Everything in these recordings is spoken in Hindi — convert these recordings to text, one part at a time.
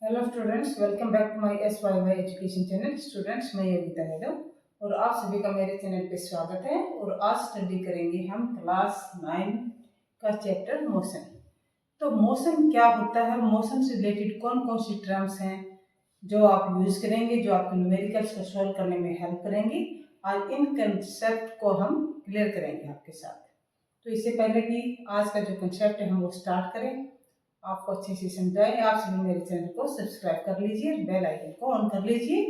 Hello students, welcome back to my SYY education channel. Students, मैं योगिता यादव और आप सभी का मेरे चैनल पे स्वागत है। और आज स्टडी करेंगे हम क्लास 9 का चैप्टर मोशन। तो मोशन क्या होता है, मोशन से रिलेटेड कौन कौन सी टर्म्स हैं जो आप यूज करेंगे, जो आपके न्यूमेरिकल्स को सॉल्व करने में हेल्प करेंगी। आज इन कंसेप्ट को हम क्लियर करेंगे आपके साथ। तो इससे पहले कि आज का जो कंसेप्ट है हम वो स्टार्ट करें, आपको अच्छे से समझाएं, आप सभी मेरे चैनल को सब्सक्राइब कर लीजिए, बेल आइकन को ऑन कर लीजिए,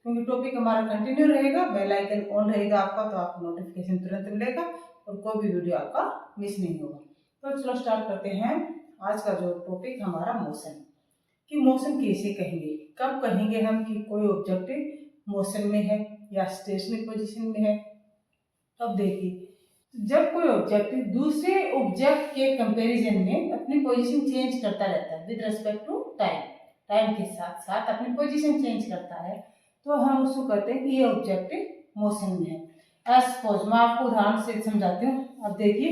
क्योंकि टॉपिक हमारा कंटिन्यू रहेगा। बेल आइकन ऑन रहेगा आपका तो आपको नोटिफिकेशन तुरंत मिलेगा और कोई भी वीडियो आपका मिस नहीं होगा। तो चलो स्टार्ट करते हैं। आज का जो टॉपिक हमारा मोशन, कि मोशन कैसे कहेंगे, कब कहेंगे हम कि कोई ऑब्जेक्ट मोशन में है या स्टेशनरी पोजिशन में है। अब देखिए, जब कोई ऑब्जेक्ट दूसरे ऑब्जेक्ट के कंपैरिजन में अपनी पोजीशन चेंज करता रहता है with respect to time, time के साथ साथ अपनी पोजीशन चेंज करता है, तो हम उसको कहते हैं कि ये ऑब्जेक्ट मोशन में है। सपोज मैं आपको उदाहरण से समझाती हूँ। अब देखिए,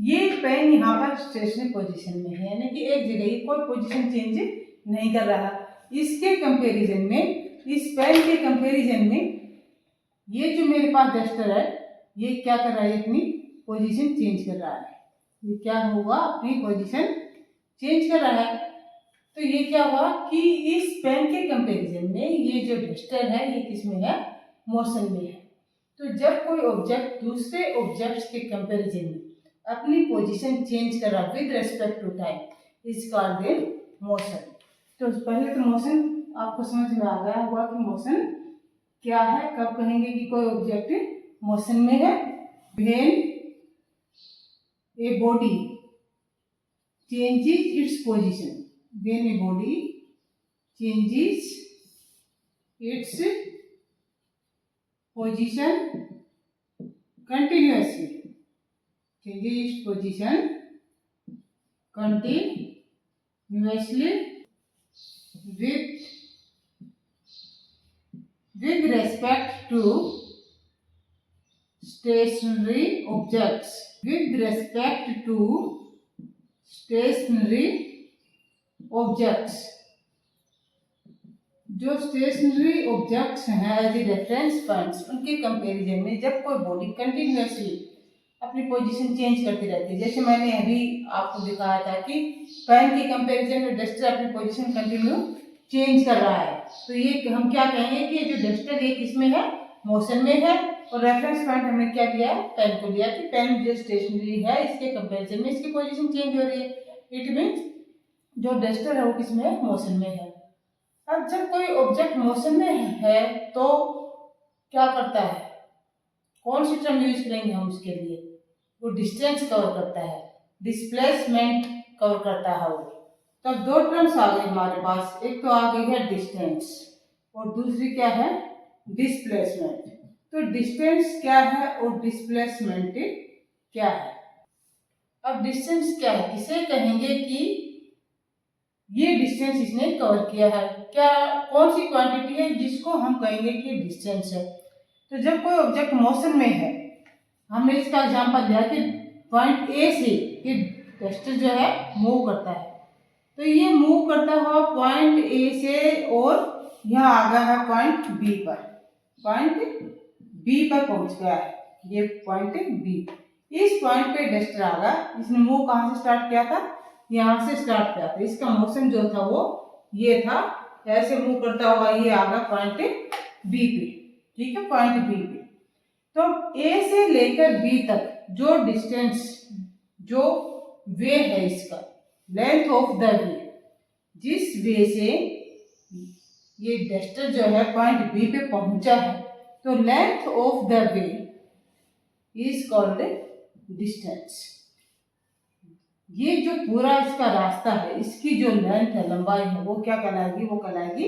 ये पेन यहाँ पर स्टेशनरी पोजीशन में है, यानी कि एक जगह ही कोई पोजीशन चेंज नहीं कर रहा। इसके कंपेरिजन में, इस पेन के कंपेरिजन में ये जो मेरे पास डस्टर है, ये क्या कर रहा है, अपनी पोजीशन चेंज कर रहा है। ये क्या होगा, अपनी पोजीशन चेंज कर रहा है। तो ये क्या हुआ कि इस पेन के कंपैरिजन में ये जो डस्टर है ये किस में है, मोशन में है। तो जब कोई ऑब्जेक्ट दूसरे ऑब्जेक्ट्स के कंपैरिजन में अपनी पोजीशन चेंज कर रहा with respect to time, is called motion. तो पहले तो मोशन आपको समझ में आ गया होगा कि मोशन क्या है, कब कहेंगे कि कोई ऑब्जेक्ट मोशन में है। When a body changes its position, when a body changes its position continuously, changes its position continuously with respect to stationary objects, with respect to stationary objects। जो स्टेशनरी ऑब्जेक्ट्स हैं एज ए रेफरेंस पॉइंट्स, उनके कंपैरिजन में जब कोई बॉडी कंटिन्यूअसली अपनी पोजीशन चेंज करती रहती है, जैसे मैंने अभी आपको दिखाया था कि पेन के कंपैरिजन में डस्टर अपनी पोजीशन कंटिन्यू चेंज कर रहा है, तो ये हम क्या कहेंगे कि जो डस्टर ये किसमें है, मोशन में है। और रेफरेंस पॉइंट हमने क्या लिया है, पेन को लिया कि पेन जो स्टेशनरी है इसके कंपैरिजन में इसकी पोजीशन चेंज हो रही है। इट मींस जो डस्टर है वो किसमें है, मोशन में है। अब जब कोई ऑब्जेक्ट मोशन में है तो क्या करता है, कौन सी टर्म यूज करेंगे हम उसके लिए, वो डिस्टेंस कवर करता है, डिस्प्लेसमेंट कवर करता है वो। तब दो टर्म्स आ गए हमारे पास, एक तो आ गई है डिस्टेंस और दूसरी क्या है, डिस्प्लेसमेंट। तो डिस्टेंस क्या है और डिस्प्लेसमेंट क्या है। अब डिस्टेंस क्या है, किसे कहेंगे कि ये डिस्टेंस इसने कवर किया है, क्या कौन सी क्वांटिटी है जिसको हम कहेंगे कि डिस्टेंस है। तो जब कोई ऑब्जेक्ट मोशन में है, हमने इसका एग्जांपल लिया कि पॉइंट ए से ये डस्टर जो है मूव करता है, तो ये मूव करता हुआ पॉइंट ए से और यहाँ आ गया है पॉइंट बी पर, पॉइंट बी पर पहुंच गया है, ये पॉइंट बी। इस पॉइंट पे डस्टर आ गया, इसने मूव कहाँ से स्टार्ट किया था, यहाँ से स्टार्ट किया था। इसका मोशन जो था वो ये था, ऐसे मूव करता हुआ ये आ गया पॉइंट बी पे, ठीक है, पॉइंट बी पे। तो ए से लेकर बी तक जो डिस्टेंस, जो वे है इसका, लेंथ ऑफ द वे, जिस वे से ये डस्टर जो है पॉइंट बी पे पहुंचा है, तो length of the way is called distance. ये जो पूरा इसका रास्ता है, इसकी जो लेंथ है, लंबाई है, वो क्या कहलाएगी, वो कहलाएगी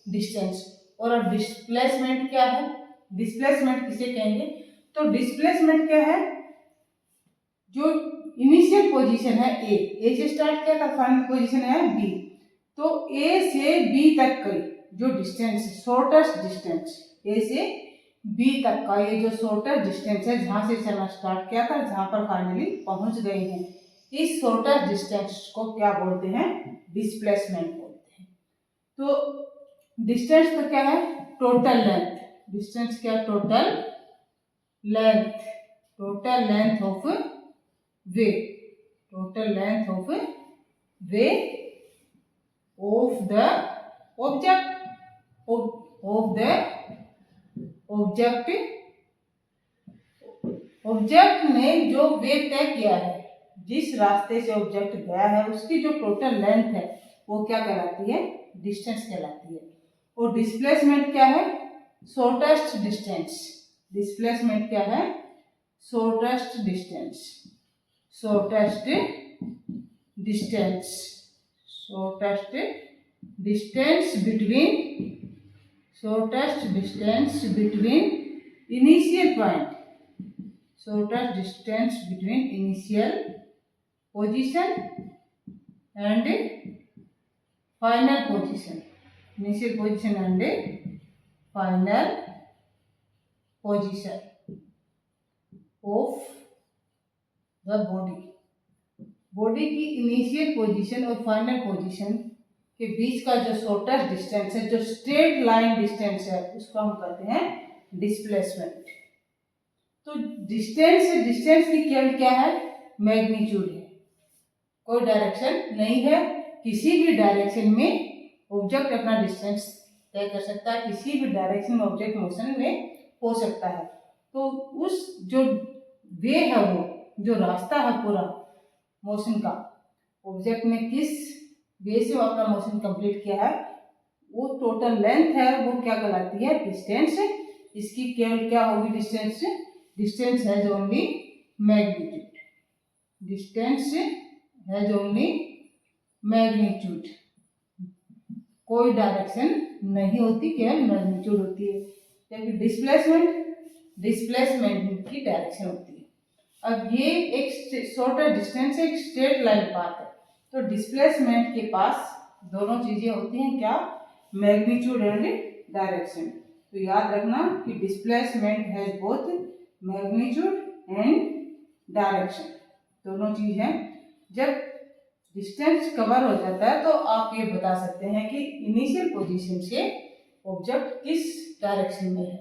डिस्टेंस। और अब डिस्प्लेसमेंट क्या है, डिस्प्लेसमेंट किसे कहेंगे, तो डिस्प्लेसमेंट क्या है, जो इनिशियल पोजीशन है ए से स्टार्ट किया था, फाइनल पोजीशन है बी, तो ए से बी तक का जो डिस्टेंस, शॉर्टेस्ट डिस्टेंस ए से बी तक का ये जो शॉर्टेस्ट डिस्टेंस है, जहां से चलना स्टार्ट किया था जहां पर फाइनली पहुंच गए हैं, इस शॉर्टेस्ट डिस्टेंस को क्या बोलते हैं, डिस्प्लेसमेंट बोलते हैं। तो डिस्टेंस का क्या है, टोटल लेंथ। डिस्टेंस क्या, total length, total length of way, total length of way of the object, of the object, object ने जो वे तय किया है, जिस रास्ते से ऑब्जेक्ट गया है उसकी जो टोटल लेंथ है वो क्या कहलाती है, डिस्टेंस कहलाती है। और डिस्प्लेसमेंट क्या है, शॉर्टेस्ट डिस्टेंस। डिस्प्लेसमेंट क्या है, shortest distance, shortest distance, shortest distance between, shortest distance between initial point, shortest distance between initial position and final position, initial position and final position of the body, body की इनिशियल पोजीशन और फाइनल पोजीशन के बीच का जो शॉर्टेस्ट डिस्टेंस है, जो स्ट्रेट लाइन डिस्टेंस है, उसको हम कहते हैं डिस्प्लेसमेंट। तो डिस्टेंस, डिस्टेंस की केवल क्या है, मैग्नीट्यूड है, कोई डायरेक्शन नहीं है। किसी भी डायरेक्शन में ऑब्जेक्ट अपना डिस्टेंस तय कर सकता है, किसी भी डायरेक्शन में ऑब्जेक्ट मोशन में हो सकता है। तो उस जो वे है, वो जो रास्ता है पूरा मोशन का, ऑब्जेक्ट ने किस वे से अपना मोशन कंप्लीट किया है, वो टोटल लेंथ है, वो क्या कहलाती है, डिस्टेंस। इसकी केवल क्या होगी, distance, distance has only magnitude, distance has only magnitude, कोई डायरेक्शन नहीं होती, केवल मैग्नीट्यूड होती है। जबकि डिस्प्लेसमेंट, डिस्प्लेसमेंट की डायरेक्शन होती है। अब ये एक शॉर्टर डिस्टेंस, एक स्ट्रेट लाइन पाथ है, तो डिस्प्लेसमेंट के पास दोनों चीजें होती हैं, क्या, मैग्नीट्यूड एंड डायरेक्शन। तो याद रखना कि displacement has both magnitude and direction, दोनों चीज हैं। जब डिस्टेंस कवर हो जाता है तो आप ये बता सकते हैं कि इनिशियल पोजीशन से ऑब्जेक्ट किस डायरेक्शन में है,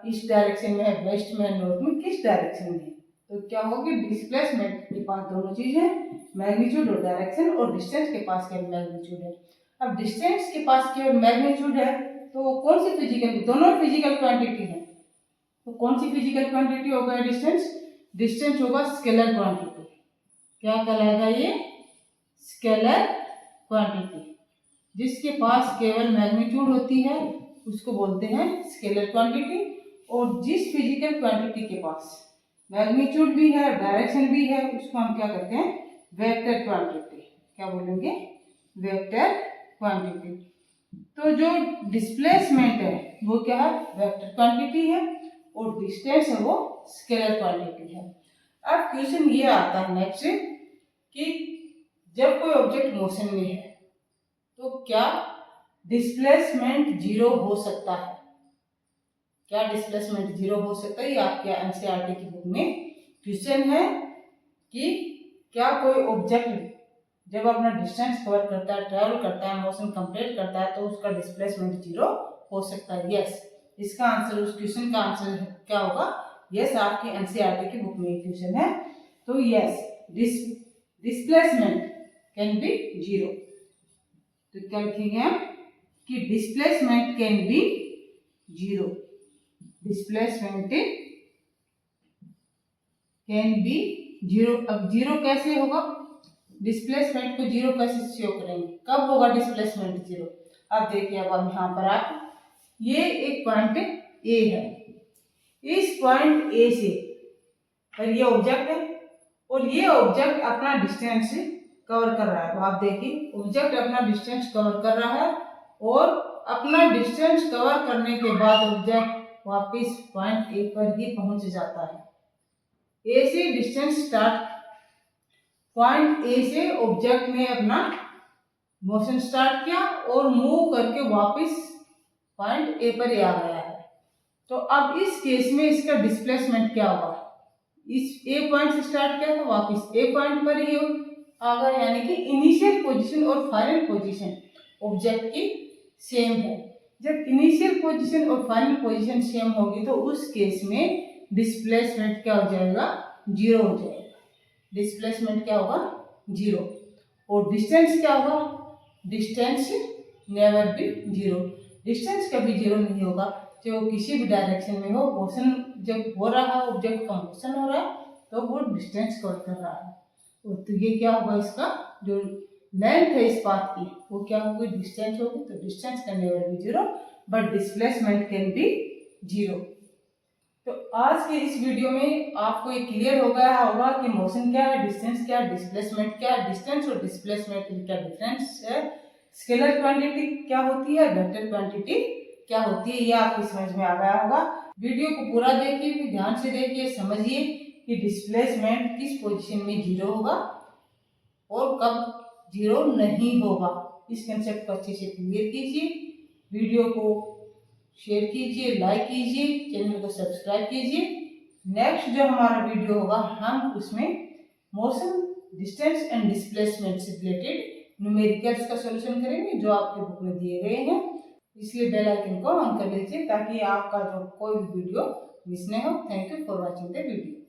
इस डायरेक्शन में है, वेस्ट में, नॉर्थ में, किस डायरेक्शन में है। तो क्या होगी, डिस्प्लेसमेंट के पास दोनों चीज है, मैग्नीट्यूड और डायरेक्शन, और डिस्टेंस के पास केवल मैग्नीट्यूड है। अब डिस्टेंस के पास केवल मैग्नीट्यूड है, तो कौन सी फिजिकल, दोनों फिजिकल क्वांटिटी है, तो कौन सी फिजिकल क्वांटिटी होगा डिस्टेंस, डिस्टेंस होगा स्केलर क्वांटिटी। क्या कहलाएगा ये, स्केलर क्वांटिटी। जिसके पास केवल मैग्नीट्यूड होती है उसको बोलते हैं स्केलर क्वांटिटी, और जिस फिजिकल क्वांटिटी के पास मैग्नीट्यूड भी है, डायरेक्शन भी है, उसको हम क्या कहते हैं, वेक्टर क्वांटिटी। क्या बोलेंगे, वेक्टर क्वांटिटी। तो जो डिस्प्लेसमेंट है वो क्या है, वेक्टर क्वांटिटी है, और डिस्टेंस है वो स्केलर क्वांटिटी है। अब क्वेश्चन ये आता है नेक्स्ट कि जब कोई ऑब्जेक्ट मोशन में है तो क्या डिस्प्लेसमेंट जीरो हो सकता है, क्या डिस्प्लेसमेंट जीरो हो सकता है। ये आपके एनसीईआरटी की बुक में क्वेश्चन है कि क्या कोई ऑब्जेक्ट जब अपना डिस्टेंस कवर करता है, ट्रेवल करता है, मोशन कंप्लीट करता है, तो उसका डिस्प्लेसमेंट जीरो हो सकता है। यस, इसका आंसर, उस क्वेश्चन का आंसर क्या होगा, यस, आपकी एनसीईआरटी की बुक में एक क्वेश्चन है। तो yes, displacement can be zero. तो क्या लिखेंगे हम कि displacement can be zero, displacement can be zero. अब जीरो कैसे होगा, डिस्प्लेसमेंट को जीरो कैसे शो करेंगे, कब होगा डिस्प्लेसमेंट जीरो। अब देखिए, अब यहाँ पर आप, ये एक पॉइंट ए है, इस पॉइंट ए से और ये ऑब्जेक्ट है, और ये ऑब्जेक्ट अपना डिस्टेंस कवर कर रहा है। तो आप देखिए, ऑब्जेक्ट अपना डिस्टेंस कवर कर रहा है, और अपना डिस्टेंस कवर करने के बाद ऑब्जेक्ट वापस पॉइंट ए पर ही पहुंच जाता है। ए से डिस्टेंस स्टार्ट, पॉइंट ए से ऑब्जेक्ट ने अपना मोशन स्टार्ट किया और मूव करके वापस पॉइंट ए पर ही आ गया है। तो अब इस केस में इसका डिस्प्लेसमेंट क्या होगा, इस ए पॉइंट से स्टार्ट किया था, वापस ए पॉइंट पर ही आ गया, यानी कि इनिशियल पोजीशन और फाइनल पोजीशन ऑब्जेक्ट की सेम है। जब इनिशियल पोजीशन और फाइनल पोजीशन सेम होगी तो उस केस में डिस्प्लेसमेंट क्या हो जाएगा, जीरो हो जाएगा। डिस्प्लेसमेंट क्या होगा, जीरो। और डिस्टेंस क्या होगा, distance never be zero. Distance कभी जीरो नहीं होगा, जो किसी भी डायरेक्शन में हो। मोशन जब हो रहा है, ऑब्जेक्ट का मोशन हो रहा है, तो वो डिस्टेंस कवर कर रहा है। तो ये क्या होगा, इसका जो लेंथ है इस पाथ की वो क्या होगी, डिस्टेंस होगी। तो distance can never be zero but displacement can be zero. तो आज के इस वीडियो में आपको ये क्लियर हो गया होगा कि मोशन क्या है, डिस्टेंस क्या है, डिस्प्लेसमेंट क्या है। डिस्टेंस और डिस्प्लेसमेंट में क्या डिफरेंस है, स्केलर क्वांटिटी क्या होती है, वेक्टर क्वांटिटी क्या होती है, ये आपकी समझ में आ गया होगा। वीडियो को पूरा देखिए, फिर ध्यान से देखिए, समझिए कि डिस्प्लेसमेंट किस पोजीशन में जीरो होगा और कब जीरो नहीं होगा। इस कंसेप्ट को अच्छे से क्लियर कीजिए, वीडियो को शेयर कीजिए, लाइक कीजिए, चैनल को सब्सक्राइब कीजिए। नेक्स्ट जो हमारा वीडियो होगा, हम उसमें मोशन, डिस्टेंस एंड डिस्प्लेसमेंट से रिलेटेड न्यूमेरिकल्स का सॉल्यूशन करेंगे जो आपके बुक में दिए गए हैं। इसलिए बेल आइकन को ऑन कर लीजिए ताकि आपका जो कोई भी वीडियो मिस नहीं हो। Thank you for watching the video.